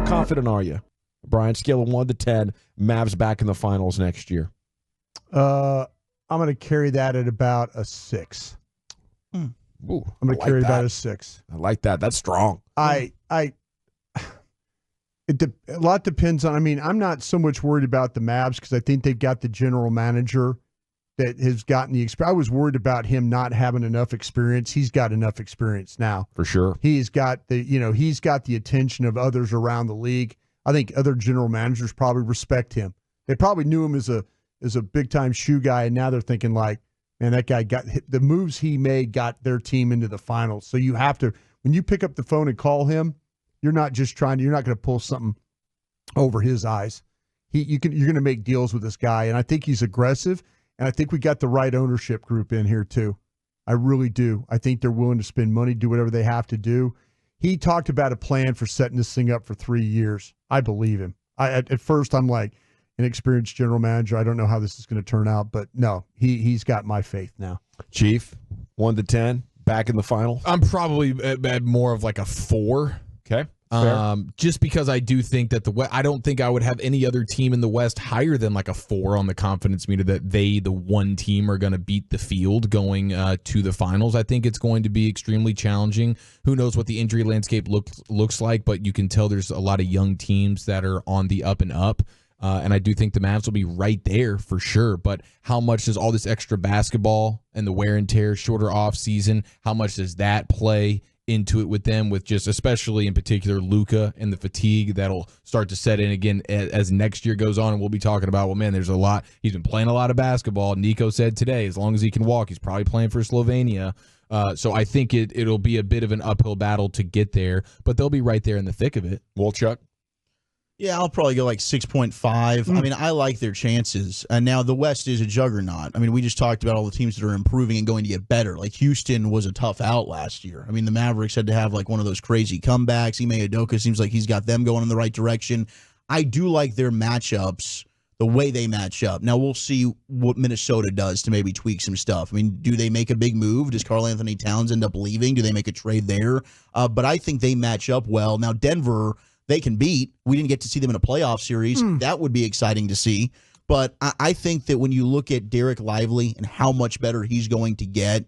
confident are you, Brian? Scale of 1 to 10, Mavs back in the finals next year. I'm going to carry that at about a 6. Ooh, I'm going to carry about a 6. I like that. That's strong. A lot depends on. I mean, I'm not so much worried about the Mavs because I think they've got the general manager that has gotten the experience. I was worried about him not having enough experience. He's got enough experience now. For sure. He's got the attention of others around the league. I think other general managers probably respect him. They probably knew him as a big time shoe guy, and now they're thinking like, man, that guy got the moves he made got their team into the finals. So you have to, when you pick up the phone and call him, you're not going to pull something over his eyes. You're going to make deals with this guy, and I think he's aggressive. And I think we got the right ownership group in here, too. I really do. I think they're willing to spend money, do whatever they have to do. He talked about a plan for setting this thing up for 3 years. I believe him. At first, I'm like, an experienced general manager, I don't know how this is going to turn out. But, no, he's got my faith now. Chief, 1 to 10, back in the final? I'm probably at more of like a 4. Okay. Just because I do think that I don't think I would have any other team in the West higher than like a 4 on the confidence meter that the one team, are going to beat the field going to the finals. I think it's going to be extremely challenging. Who knows what the injury landscape looks like, but you can tell there's a lot of young teams that are on the up and up. And I do think the Mavs will be right there for sure. But how much does all this extra basketball and the wear and tear, shorter off season, how much does that play into it with them, with just especially in particular Luka and the fatigue that'll start to set in again as next year goes on? And we'll be talking about, well, man, there's a lot. He's been playing a lot of basketball. Nico said today, as long as he can walk, he's probably playing for Slovenia. So I think it'll be a bit of an uphill battle to get there, but they'll be right there in the thick of it. Wolchuk? Yeah, I'll probably go like 6.5. I mean, I like their chances. And now the West is a juggernaut. I mean, we just talked about all the teams that are improving and going to get better. Like Houston was a tough out last year. I mean, the Mavericks had to have like one of those crazy comebacks. Ime Udoka seems like he's got them going in the right direction. I do like their matchups, the way they match up. Now, we'll see what Minnesota does to maybe tweak some stuff. I mean, do they make a big move? Does Karl-Anthony Towns end up leaving? Do they make a trade there? But I think they match up well. Now, Denver, they can beat. We didn't get to see them in a playoff series. That would be exciting to see. But I think that when you look at Derek Lively and how much better he's going to get,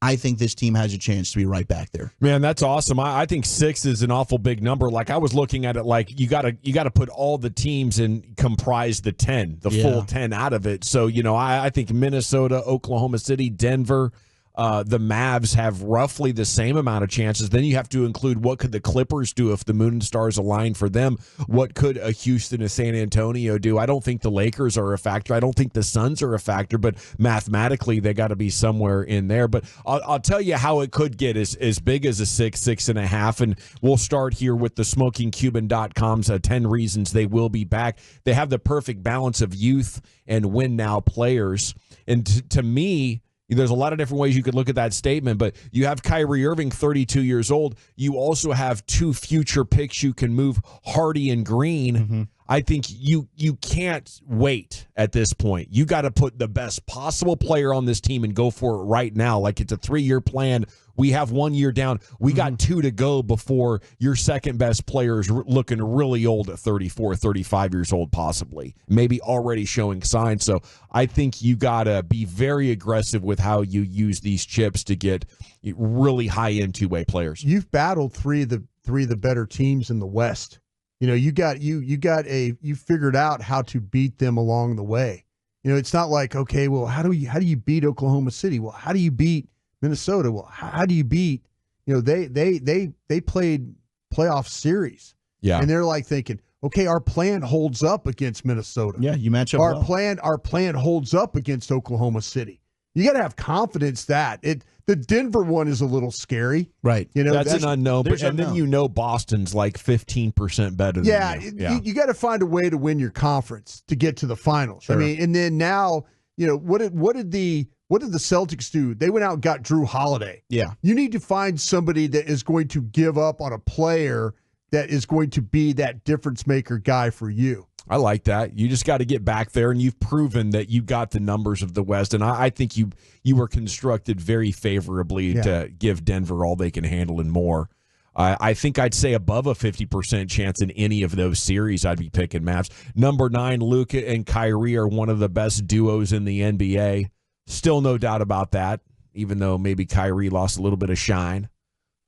I think this team has a chance to be right back there. Man, that's awesome. I think 6 is an awful big number. Like, I was looking at it like you got to put all the teams and comprise the 10, full 10 out of it. So, I think Minnesota, Oklahoma City, Denver, the Mavs have roughly the same amount of chances. Then you have to include what could the Clippers do if the Moon and Stars align for them. What could a Houston, a San Antonio do? I don't think the Lakers are a factor. I don't think the Suns are a factor, but mathematically they got to be somewhere in there. But I'll tell you how it could get as big as a 6, 6.5. And we'll start here with the SmokingCuban.com's 10 reasons they will be back. They have the perfect balance of youth and win now players. And to me, there's a lot of different ways you could look at that statement, but you have Kyrie Irving, 32 years old. You also have 2 future picks you can move, Hardy and Green. Mm-hmm. I think you can't wait at this point. You got to put the best possible player on this team and go for it right now. Like, it's a 3-year plan. We have 1 year down. We got 2 to go before your second best player is looking really old at 34, 35 years old, possibly. Maybe already showing signs. So I think you got to be very aggressive with how you use these chips to get really high-end two-way players. You've battled three of the better teams in the West. You figured out how to beat them along the way. It's not like, okay, well, how do you beat Oklahoma City? Well, how do you beat Minnesota? Well, how do you beat? They played playoff series. Yeah. And they're like thinking, okay, our plan holds up against Minnesota. Yeah, you match up Our plan holds up against Oklahoma City. You got to have confidence that the Denver one is a little scary. Right. That's an unknown. Then Boston's like 15% better than you. You got to find a way to win your conference to get to the finals. Sure. I mean, and then now, what did the Celtics do? They went out and got Drew Holiday. Yeah. You need to find somebody that is going to give up on a player that is going to be that difference maker guy for you. I like that. You just got to get back there, and you've proven that you got the numbers of the West, and I think you were constructed very favorably to give Denver all they can handle and more. I think I'd say above a 50% chance in any of those series I'd be picking Mavs. Number 9, Luka and Kyrie are one of the best duos in the NBA. Still no doubt about that, even though maybe Kyrie lost a little bit of shine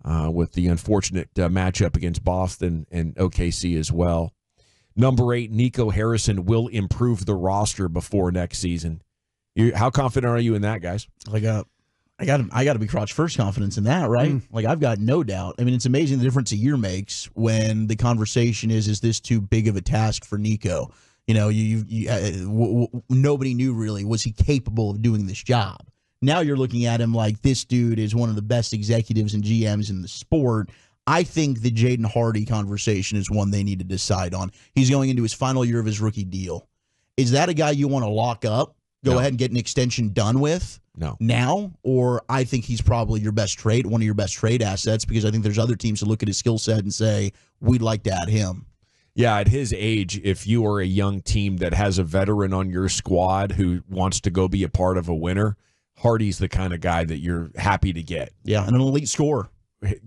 with the unfortunate matchup against Boston and OKC as well. Number 8, Nico Harrison will improve the roster before next season. How confident are you in that, guys? I got to be crotch first confidence in that, right? Like, I've got no doubt. I mean, it's amazing the difference a year makes when the conversation is this too big of a task for Nico? You know, nobody knew really, was he capable of doing this job? Now you're looking at him like this dude is one of the best executives and GMs in the sport. I think the Jaden Hardy conversation is one they need to decide on. He's going into his final year of his rookie deal. Is that a guy you want to lock up, go ahead and get an extension done with? No. Now, or I think he's probably your best trade, one of your best trade assets, because I think there's other teams that look at his skill set and say, we'd like to add him. Yeah, at his age, if you are a young team that has a veteran on your squad who wants to go be a part of a winner, Hardy's the kind of guy that you're happy to get. Yeah, and an elite scorer.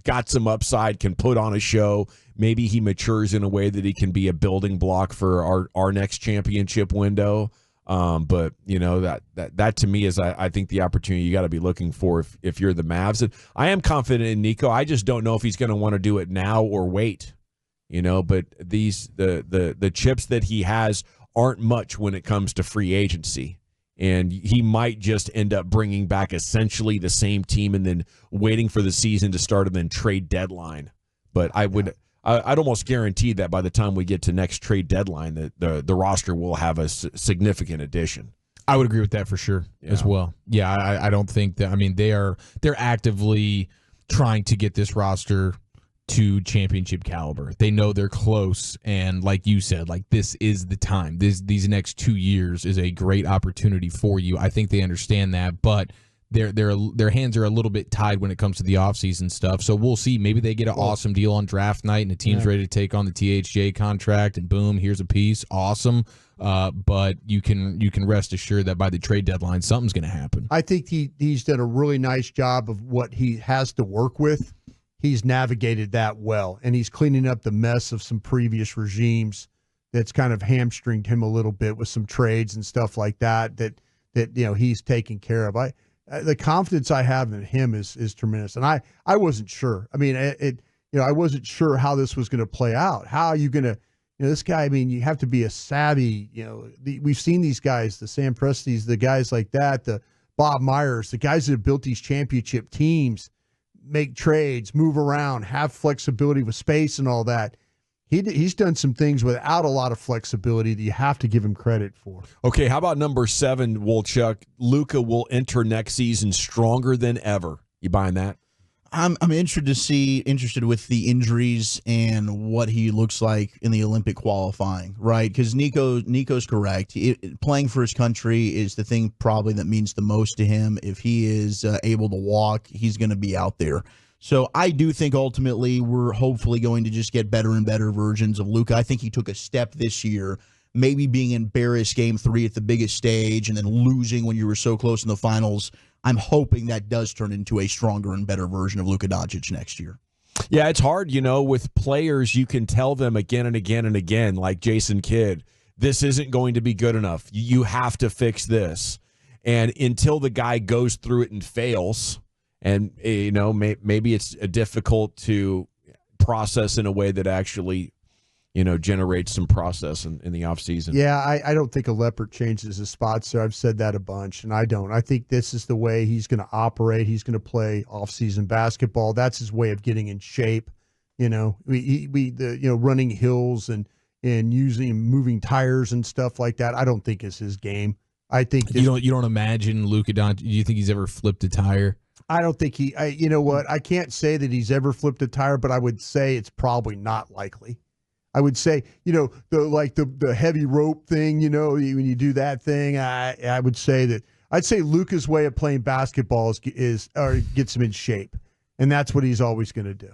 Got some upside, can put on a show. Maybe he matures in a way that he can be a building block for our next championship window. But you know, that to me is I think the opportunity you got to be looking for if you're the Mavs. And I am confident in Nico. I just don't know if he's going to want to do it now or wait. You know, but the chips that he has aren't much when it comes to free agency. And he might just end up bringing back essentially the same team and then waiting for the season to start and then trade deadline. But I'd almost guarantee that by the time we get to next trade deadline, that the roster will have a significant addition. I would agree with that for sure as well. Yeah, I don't think that. I mean, they're actively trying to get this roster to championship caliber. They know they're close, and like you said, like this is the time. These next 2 years is a great opportunity for you. I think they understand that, but their hands are a little bit tied when it comes to the offseason stuff. So we'll see. Maybe they get an awesome deal on draft night and the team's ready to take on the THJ contract, and boom, here's a piece. Awesome. But you can rest assured that by the trade deadline, something's going to happen. I think he's done a really nice job of what he has to work with. He's navigated that well, and he's cleaning up the mess of some previous regimes that's kind of hamstringed him a little bit with some trades and stuff like that you know he's taken care of. The confidence I have in him is tremendous, and I wasn't sure. I mean, I wasn't sure how this was going to play out. How are you going to, this guy? I mean, you have to be a savvy. We've seen these guys, the Sam Prestis, the guys like that, the Bob Myers, the guys that have built these championship teams, make trades, move around, have flexibility with space and all that. He's done some things without a lot of flexibility that you have to give him credit for. Okay, how about number 7, Wolchuk? Luka will enter next season stronger than ever. You buying that? I'm interested with the injuries and what he looks like in the Olympic qualifying, right? Because Nico's correct. Playing for his country is the thing probably that means the most to him. If he is able to walk, he's going to be out there. So I do think ultimately we're hopefully going to just get better and better versions of Luka. I think he took a step this year, maybe being embarrassed Game 3 at the biggest stage and then losing when you were so close in the finals. I'm hoping that does turn into a stronger and better version of Luka Doncic next year. Yeah, it's hard, with players. You can tell them again and again and again, like Jason Kidd, this isn't going to be good enough. You have to fix this. And until the guy goes through it and fails, and maybe it's difficult to process in a way that actually generates some process in the offseason. Yeah, I don't think a leopard changes his spots there. I've said that a bunch, and I don't. I think this is the way he's going to operate. He's going to play off-season basketball. That's his way of getting in shape. Running hills and using moving tires and stuff like that, I don't think is his game. I think you don't imagine Luka Doncic. Do you think he's ever flipped a tire? I don't think you know what? I can't say that he's ever flipped a tire, but I would say it's probably not likely. I would say, the heavy rope thing, when you do that thing, I would say I'd say Luka's way of playing basketball is gets him in shape. And that's what he's always going to do.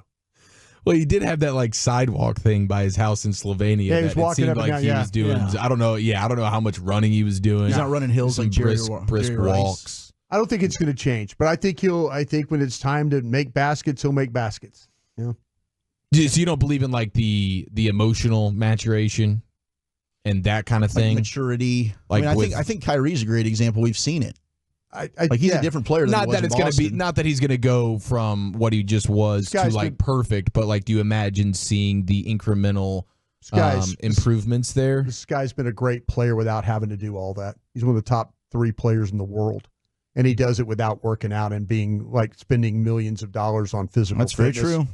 Well, he did have that sidewalk thing by his house in Slovenia. Yeah, he was walking up and down. He was doing. Yeah. I don't know how much running he was doing. He's not running hills like brisk walks. I don't think it's going to change, but I think when it's time to make baskets, he'll make baskets. So you don't believe in like the emotional maturation and that kind of thing, like maturity. Like I think Kyrie's a great example. We've seen it. He's a different player. Than not he was that it's in going to be, Boston. not that he's going to go from what he just was to like perfect, but like, do you imagine seeing the incremental improvements there? This guy's been a great player without having to do all that. He's one of the top 3 players in the world, and he does it without working out and being like spending millions of dollars on physical. That's very fitness. true.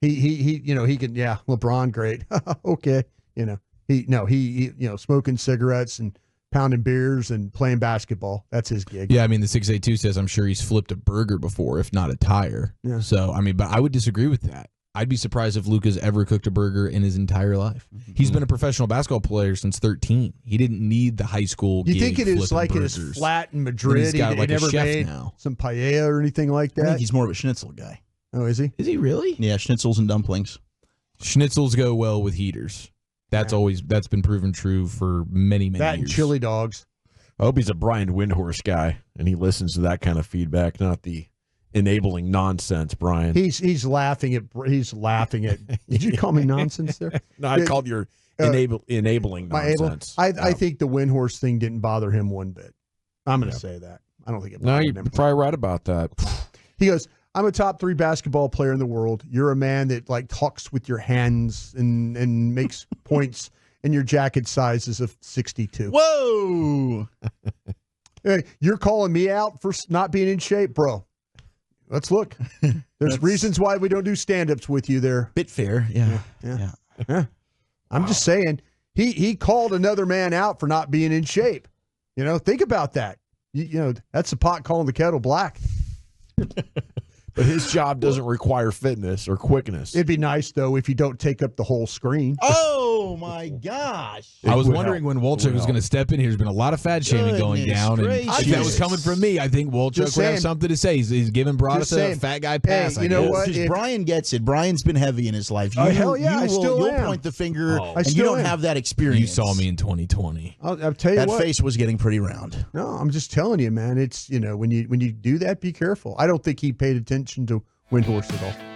He can. Yeah, LeBron, great. Okay, he smoking cigarettes and pounding beers and playing basketball. That's his gig. Yeah, I mean, the 682 says I'm sure he's flipped a burger before, if not a tire. Yeah. So, I mean, but I would disagree with that. I'd be surprised if Luka's ever cooked a burger in his entire life. Mm-hmm. He's been a professional basketball player since 13. He didn't need the high school gig. You think it is like burgers. it is flat in Madrid? He's got like a never chef made now. Some paella or anything like that? I think he's more of a schnitzel guy. Oh, is he? Is he really? Yeah, schnitzels and dumplings. Schnitzels go well with heaters. That's been proven true for many years. That and chili dogs. I hope he's a Brian Windhorst guy and he listens to that kind of feedback, not the enabling nonsense, Brian. He's laughing at. Did you call me nonsense there? No, I called your enabling nonsense. I think the Windhorst thing didn't bother him one bit. I'm going to say that. I don't think it bothered him. No, you're probably right about that. He goes, I'm a top 3 basketball player in the world. You're a man that like talks with your hands and makes points, and your jacket size is a 62. Whoa! Hey, you're calling me out for not being in shape, bro. Let's look. There's reasons why we don't do stand-ups with you there. Bit fair, yeah. I'm just saying, he called another man out for not being in shape. Think about that. That's the pot calling the kettle black. But his job doesn't require fitness or quickness. It'd be nice, though, if you don't take up the whole screen. Oh, my gosh. I was wondering when Wolchuk was going to step in here. There's been a lot of fat shaming going down. And if that was coming from me, I think Wolchuk would have something to say. He's giving Broadus a fat guy pass. Hey, you know what? Because Brian gets it. Brian's been heavy in his life. Hell yeah, You'll point the finger, and you don't have that experience. You saw me in 2020. I'll tell you that what. face was getting pretty round. No, I'm just telling you, man. It's when you do that, be careful. I don't think he paid attention to Windhorst at all.